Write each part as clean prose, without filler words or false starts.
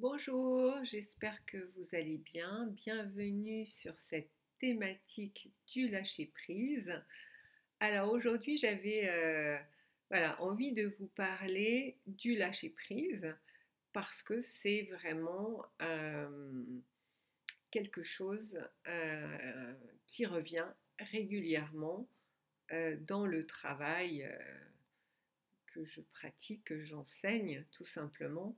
Bonjour, j'espère que vous allez bien. Bienvenue sur cette thématique du lâcher-prise. Alors aujourd'hui, j'avais envie de vous parler du lâcher-prise parce que c'est vraiment quelque chose qui revient régulièrement dans le travail que je pratique, que j'enseigne tout simplement.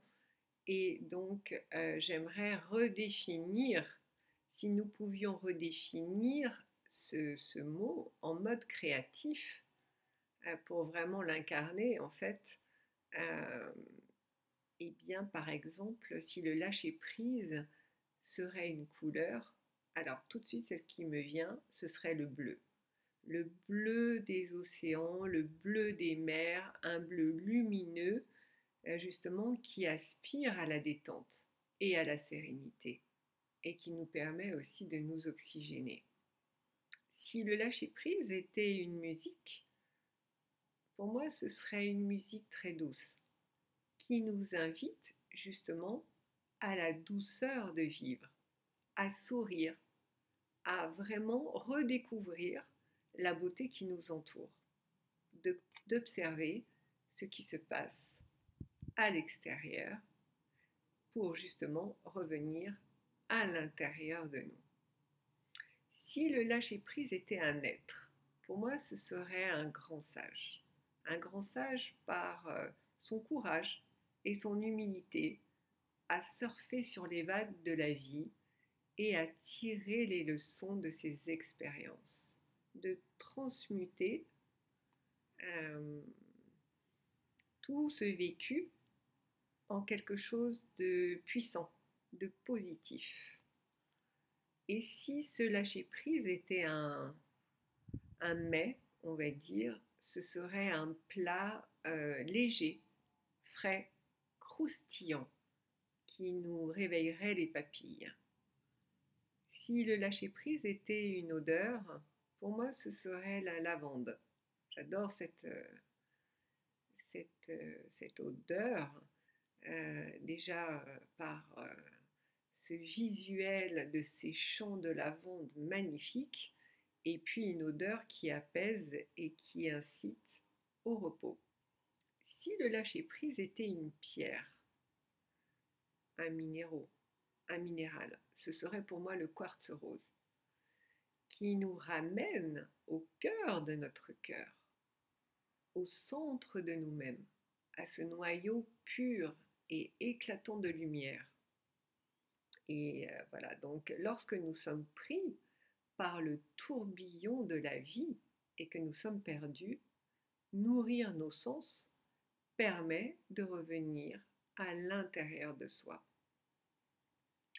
Et donc, j'aimerais redéfinir, si nous pouvions redéfinir ce mot en mode créatif, pour vraiment l'incarner, en fait, euh, eh bien, par exemple, si le lâcher-prise serait une couleur, alors tout de suite, celle qui me vient, ce serait le bleu. Le bleu des océans, le bleu des mers, un bleu lumineux justement qui aspire à la détente et à la sérénité et qui nous permet aussi de nous oxygéner. Si le lâcher-prise était une musique, pour moi ce serait une musique très douce qui nous invite justement à la douceur de vivre, à sourire, à vraiment redécouvrir la beauté qui nous entoure, d'observer ce qui se passe à l'extérieur pour justement revenir à l'intérieur de nous. Si le lâcher-prise était un être, pour moi ce serait un grand sage. Un grand sage par son courage et son humilité à surfer sur les vagues de la vie et à tirer les leçons de ses expériences, de transmuter euh, tout ce vécu en quelque chose de puissant, de positif. Et si ce lâcher-prise était un mets, on va dire, ce serait un plat léger, frais, croustillant, qui nous réveillerait les papilles. Si le lâcher-prise était une odeur, pour moi ce serait la lavande. J'adore cette odeur, déjà par ce visuel de ces champs de lavande magnifiques, et puis une odeur qui apaise et qui incite au repos. Si le lâcher-prise était une pierre, un minéraux, un minéral, ce serait pour moi le quartz rose, qui nous ramène au cœur de notre cœur, au centre de nous-mêmes, à ce noyau pur et éclatant de lumière. Et voilà, donc lorsque nous sommes pris par le tourbillon de la vie et que nous sommes perdus, nourrir nos sens permet de revenir à l'intérieur de soi.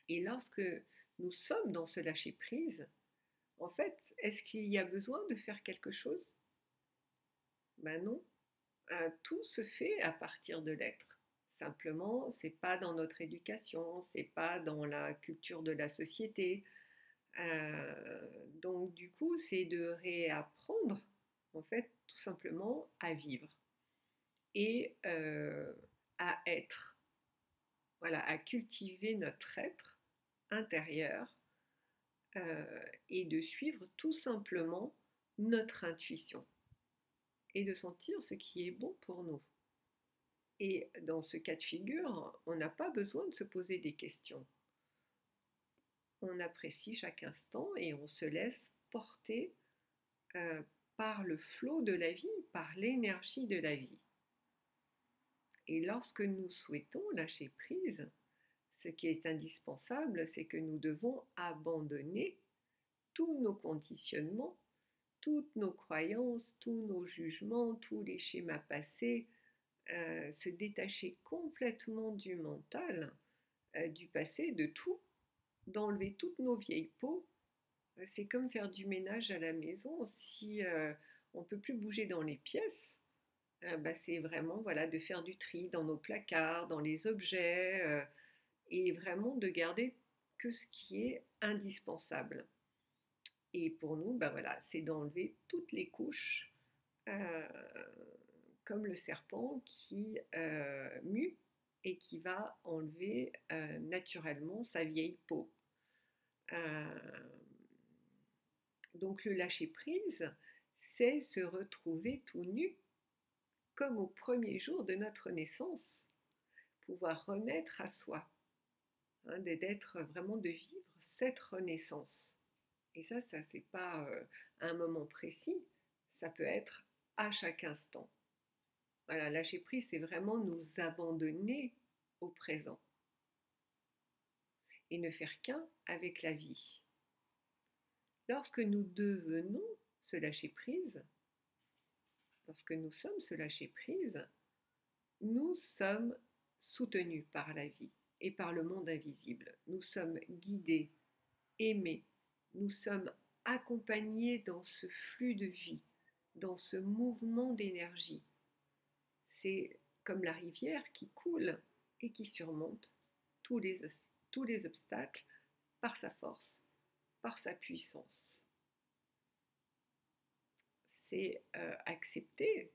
Et lorsque nous sommes dans ce lâcher-prise, en fait, est-ce qu'il y a besoin de faire quelque chose? Ben non, tout se fait à partir de l'être. Simplement, c'est pas dans notre éducation, c'est pas dans la culture de la société. Donc du coup, c'est de réapprendre, en fait, tout simplement à vivre et à être. Voilà, à cultiver notre être intérieur et de suivre tout simplement notre intuition et de sentir ce qui est bon pour nous. Et dans ce cas de figure, on n'a pas besoin de se poser des questions. On apprécie chaque instant et on se laisse porter euh, par le flot de la vie, par l'énergie de la vie. Et lorsque nous souhaitons lâcher prise, ce qui est indispensable, c'est que nous devons abandonner tous nos conditionnements, toutes nos croyances, tous nos jugements, tous les schémas passés, se détacher complètement du mental, du passé, de tout, d'enlever toutes nos vieilles peaux. C'est comme faire du ménage à la maison. Si on ne peut plus bouger dans les pièces, c'est vraiment voilà, de faire du tri dans nos placards, dans les objets, et vraiment de garder que ce qui est indispensable. Et pour nous, voilà, c'est d'enlever toutes les couches, euh, comme le serpent qui mue et qui va enlever naturellement sa vieille peau. Euh, donc le lâcher-prise, c'est se retrouver tout nu, comme au premier jour de notre naissance, pouvoir renaître à soi, hein, d'être vraiment de vivre cette renaissance. Et ça c'est pas à un moment précis, ça peut être à chaque instant. Voilà, lâcher prise, c'est vraiment nous abandonner au présent et ne faire qu'un avec la vie. Lorsque nous devenons ce lâcher prise, lorsque nous sommes ce lâcher prise, nous sommes soutenus par la vie et par le monde invisible. Nous sommes guidés, aimés, nous sommes accompagnés dans ce flux de vie, dans ce mouvement d'énergie. C'est comme la rivière qui coule et qui surmonte tous les obstacles par sa force, par sa puissance. C'est accepter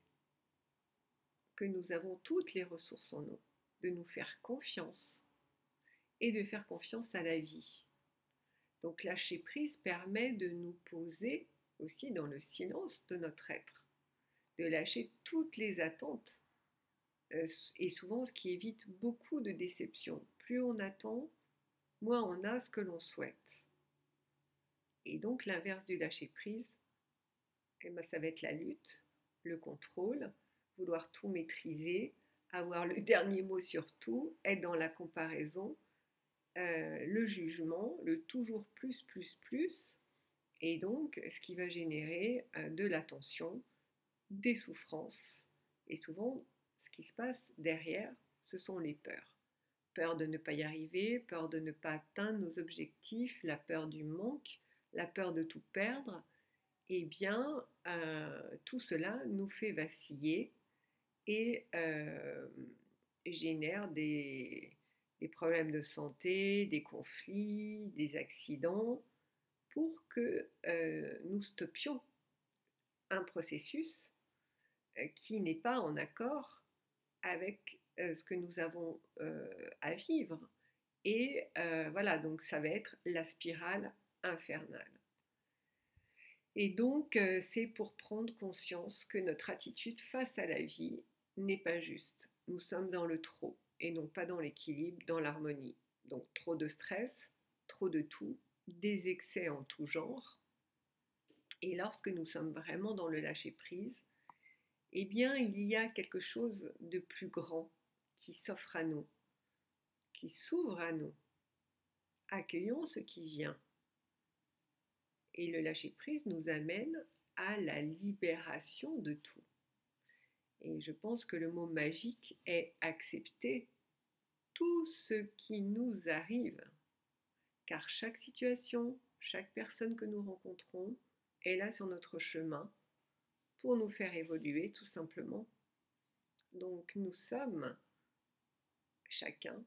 que nous avons toutes les ressources en nous, de nous faire confiance et de faire confiance à la vie. Donc lâcher prise permet de nous poser aussi dans le silence de notre être, de lâcher toutes les attentes et souvent ce qui évite beaucoup de déceptions. Plus on attend, moins on a ce que l'on souhaite. Et donc l'inverse du lâcher prise, eh ben, ça va être la lutte, le contrôle, vouloir tout maîtriser, avoir le dernier mot sur tout, être dans la comparaison, le jugement, le toujours plus, plus, plus, et donc ce qui va générer de la tension, des souffrances, et souvent ce qui se passe derrière, ce sont les peurs. Peur de ne pas y arriver, peur de ne pas atteindre nos objectifs, la peur du manque, la peur de tout perdre, eh bien, tout cela nous fait vaciller et génère des problèmes de santé, des conflits, des accidents, pour que nous stoppions un processus qui n'est pas en accord avec ce que nous avons à vivre. Et voilà, donc ça va être la spirale infernale. Et donc, c'est pour prendre conscience que notre attitude face à la vie n'est pas juste. Nous sommes dans le trop et non pas dans l'équilibre, dans l'harmonie. Donc, trop de stress, trop de tout, des excès en tout genre. Et lorsque nous sommes vraiment dans le lâcher-prise, eh bien, il y a quelque chose de plus grand qui s'offre à nous, qui s'ouvre à nous. Accueillons ce qui vient. Et le lâcher-prise nous amène à la libération de tout. Et je pense que le mot magique est accepter tout ce qui nous arrive. Car chaque situation, chaque personne que nous rencontrons est là sur notre chemin pour nous faire évoluer tout simplement. Donc nous sommes chacun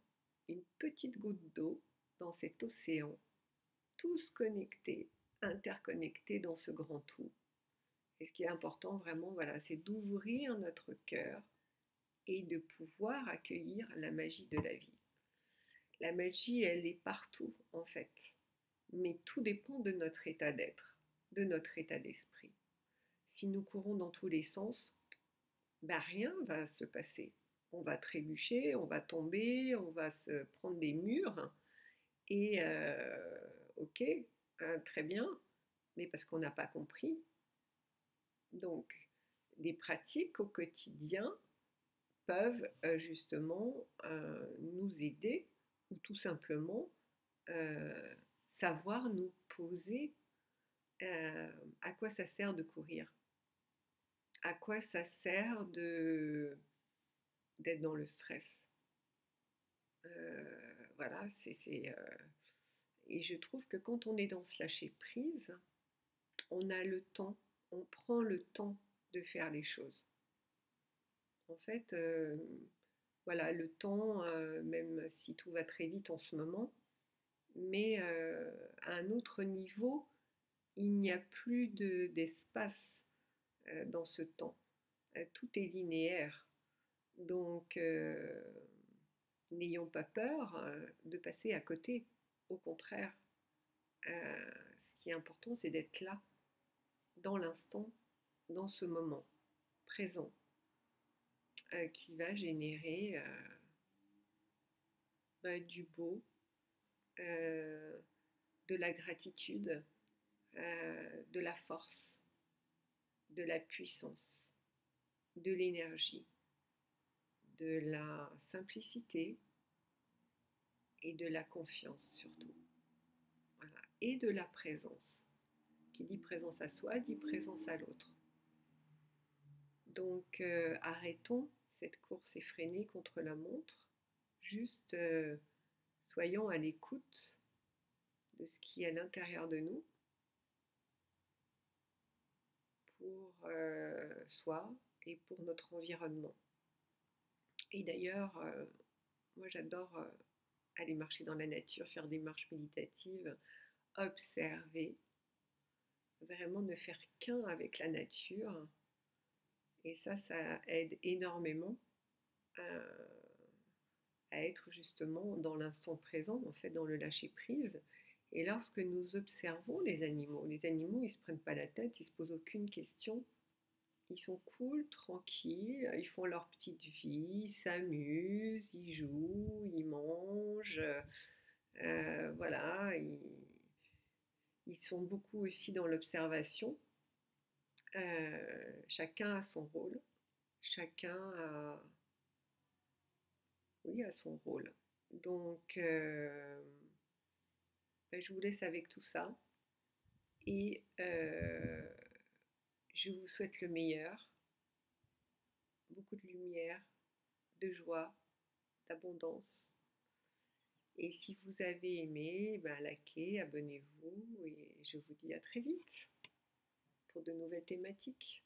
une petite goutte d'eau dans cet océan, tous connectés, interconnectés dans ce grand tout. Et ce qui est important vraiment, voilà, c'est d'ouvrir notre cœur et de pouvoir accueillir la magie de la vie. La magie, elle est partout en fait, mais tout dépend de notre état d'être, de notre état d'esprit. Si nous courons dans tous les sens, ben rien va se passer. On va trébucher, on va tomber, on va se prendre des murs, et ok, très bien, mais parce qu'on n'a pas compris. Donc, des pratiques au quotidien peuvent justement nous aider ou tout simplement savoir nous poser à quoi ça sert de courir, à quoi ça sert d'être dans le stress. Voilà, et je trouve que quand on est dans ce lâcher prise, on a le temps, on prend le temps de faire les choses. En fait, voilà, le temps, même si tout va très vite en ce moment, mais à un autre niveau, il n'y a plus d'espace dans ce temps. Tout est linéaire. Donc, n'ayons pas peur de passer à côté. Au contraire, ce qui est important, c'est d'être là, dans l'instant, dans ce moment présent, qui va générer du beau, de la gratitude, de la force, de la puissance, de l'énergie, de la simplicité et de la confiance surtout. Voilà. Et de la présence. Qui dit présence à soi, dit présence à l'autre. Donc arrêtons cette course effrénée contre la montre, juste soyons à l'écoute de ce qui est à l'intérieur de nous pour soi et pour notre environnement. Et d'ailleurs, moi j'adore aller marcher dans la nature, faire des marches méditatives, observer, vraiment ne faire qu'un avec la nature. Et ça aide énormément à être justement dans l'instant présent, en fait, dans le lâcher-prise. Et lorsque nous observons les animaux ils ne se prennent pas la tête, ils ne se posent aucune question. Ils sont cool, tranquilles, ils font leur petite vie, ils s'amusent, ils jouent, ils mangent, voilà, ils sont beaucoup aussi dans l'observation. Chacun a son rôle, chacun a, oui, a son rôle. Donc, je vous laisse avec tout ça et je vous souhaite le meilleur, beaucoup de lumière, de joie, d'abondance. Et si vous avez aimé, likez, abonnez-vous et je vous dis à très vite pour de nouvelles thématiques.